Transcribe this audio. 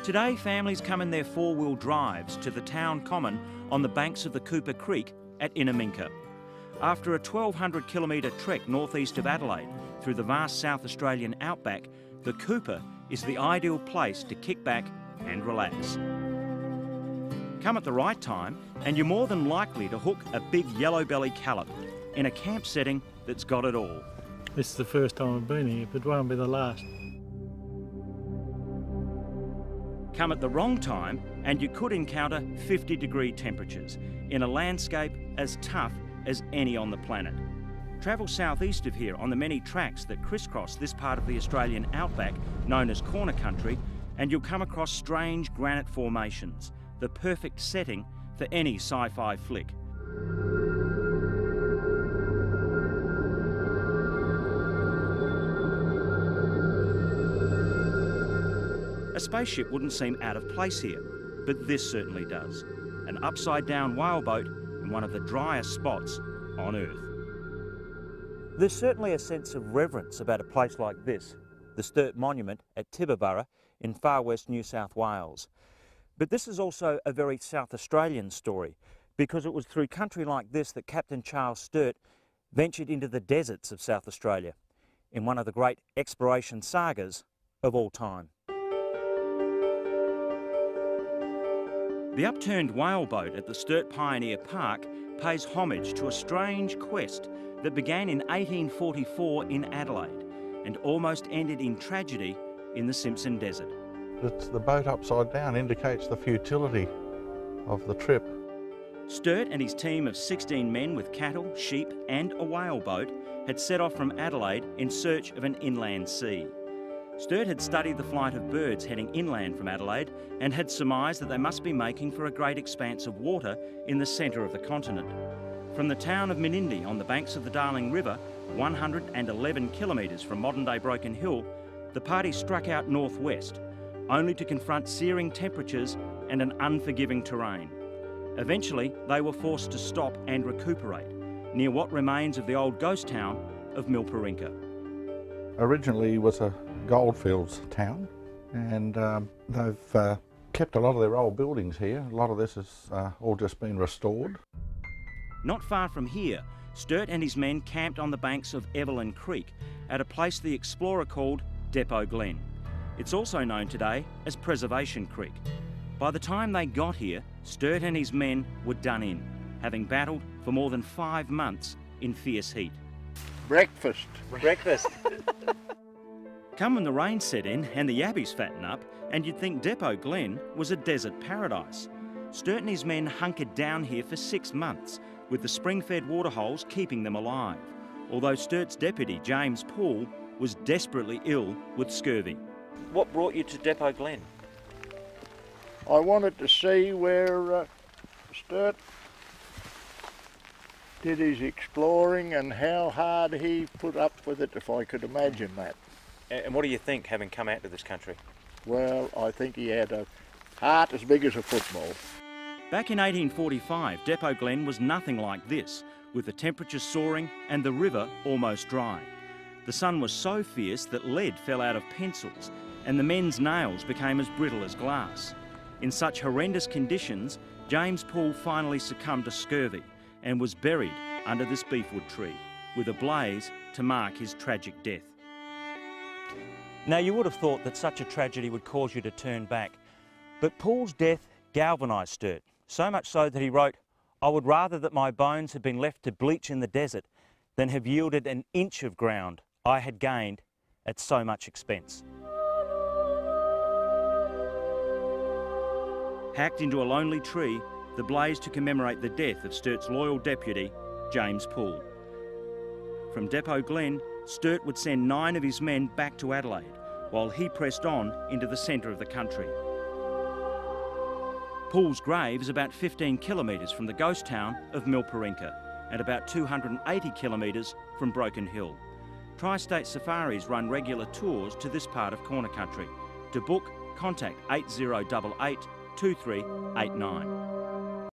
Today, families come in their four-wheel drives to the town common on the banks of the Cooper Creek at Inaminka. After a 1,200 kilometre trek northeast of Adelaide through the vast South Australian outback, the Cooper is the ideal place to kick back and relax. Come at the right time and you're more than likely to hook a big yellow-belly callop in a camp setting that's got it all. This is the first time I've been here, but it won't be the last. Come at the wrong time and you could encounter 50-degree temperatures in a landscape as tough as any on the planet. Travel southeast of here on the many tracks that crisscross this part of the Australian outback, known as corner country, and you'll come across strange granite formations, the perfect setting for any sci-fi flick. A spaceship wouldn't seem out of place here, but this certainly does. An upside-down whaleboat in one of the driest spots on Earth. There's certainly a sense of reverence about a place like this, the Sturt Monument at Tibooburra in far west New South Wales. But this is also a very South Australian story, because it was through country like this that Captain Charles Sturt ventured into the deserts of South Australia in one of the great exploration sagas of all time. The upturned whaleboat at the Sturt Pioneer Park pays homage to a strange quest that began in 1844 in Adelaide and almost ended in tragedy in the Simpson Desert. It's the boat upside down indicates the futility of the trip. Sturt and his team of 16 men with cattle, sheep and a whaleboat had set off from Adelaide in search of an inland sea. Sturt had studied the flight of birds heading inland from Adelaide and had surmised that they must be making for a great expanse of water in the centre of the continent. From the town of Menindee on the banks of the Darling River, 111 kilometres from modern-day Broken Hill, the party struck out northwest, only to confront searing temperatures and an unforgiving terrain. Eventually, they were forced to stop and recuperate near what remains of the old ghost town of Milparinka. Originally was a goldfields town, and they've kept a lot of their old buildings here. A lot of this has all just been restored. Not far from here, Sturt and his men camped on the banks of Evelyn Creek at a place the explorer called Depot Glen. It's also known today as Preservation Creek. By the time they got here, Sturt and his men were done in, having battled for more than 5 months in fierce heat. Breakfast. Come when the rain set in and the yabbies fatten up, and you'd think Depot Glen was a desert paradise. Sturt and his men hunkered down here for 6 months, with the spring-fed waterholes keeping them alive, although Sturt's deputy, James Poole, was desperately ill with scurvy. What brought you to Depot Glen? I wanted to see where Sturt did his exploring and how hard he put up with it, if I could imagine that. And what do you think, having come out to this country? Well, I think he had a heart as big as a football. Back in 1845, Depot Glen was nothing like this, with the temperatures soaring and the river almost dry. The sun was so fierce that lead fell out of pencils and the men's nails became as brittle as glass. In such horrendous conditions, James Poole finally succumbed to scurvy and was buried under this beefwood tree, with a blaze to mark his tragic death. Now, you would have thought that such a tragedy would cause you to turn back, but Poole's death galvanised Sturt, so much so that he wrote, "I would rather that my bones had been left to bleach in the desert than have yielded an inch of ground I had gained at so much expense." Hacked into a lonely tree, the blaze to commemorate the death of Sturt's loyal deputy, James Poole. From Depot Glen, Sturt would send 9 of his men back to Adelaide, while he pressed on into the centre of the country. Poole's grave is about 15 kilometres from the ghost town of Milparinka and about 280 kilometres from Broken Hill. Tri-State Safaris run regular tours to this part of corner country. To book, contact 8088 2389.